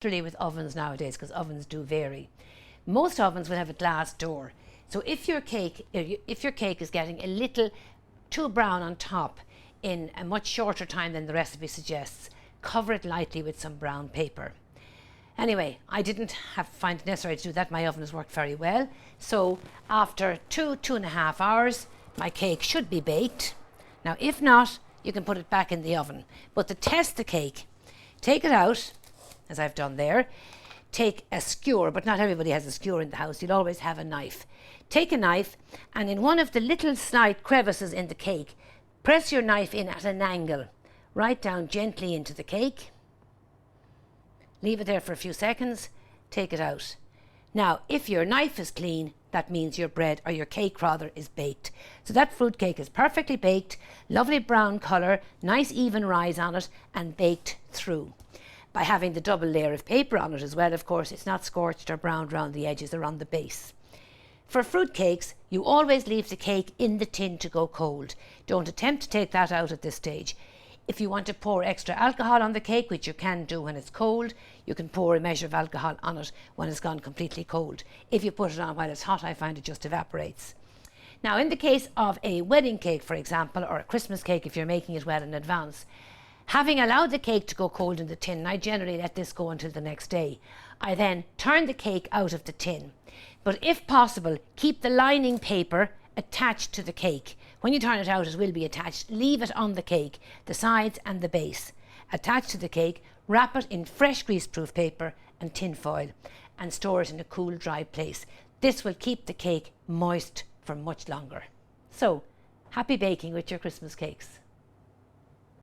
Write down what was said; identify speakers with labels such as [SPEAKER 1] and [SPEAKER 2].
[SPEAKER 1] particularly with ovens nowadays, because ovens do vary. Most ovens will have a glass door. So if your cake is getting a little too brown on top in a much shorter time than the recipe suggests, cover it lightly with some brown paper. Anyway, I didn't find it necessary to do that. My oven has worked very well. So after 2.5 hours, my cake should be baked. Now, if not, you can put it back in the oven. But to test the cake, take it out, as I've done there. Take a skewer, but not everybody has a skewer in the house. You'll always have a knife. Take a knife, and in one of the little slight crevices in the cake, press your knife in at an angle, right down gently into the cake. Leave it there for a few seconds, take it out. Now, if your knife is clean, that means your bread, or your cake rather, is baked. So that fruit cake is perfectly baked, lovely brown colour, nice even rise on it, and baked through. By having the double layer of paper on it as well, of course, it's not scorched or browned around the edges or on the base. For fruit cakes, you always leave the cake in the tin to go cold. Don't attempt to take that out at this stage. If you want to pour extra alcohol on the cake, which you can do when it's cold, you can pour a measure of alcohol on it when it's gone completely cold. If you put it on while it's hot, I find it just evaporates. Now, in the case of a wedding cake, for example, or a Christmas cake if you're making it well in advance, having allowed the cake to go cold in the tin, I generally let this go until the next day. I then turn the cake out of the tin. But if possible, keep the lining paper attached to the cake. When you turn it out, it will be attached. Leave it on the cake, the sides and the base. Attach to the cake, wrap it in fresh greaseproof paper and tin foil, and store it in a cool, dry place. This will keep the cake moist for much longer. So, happy baking with your Christmas cakes.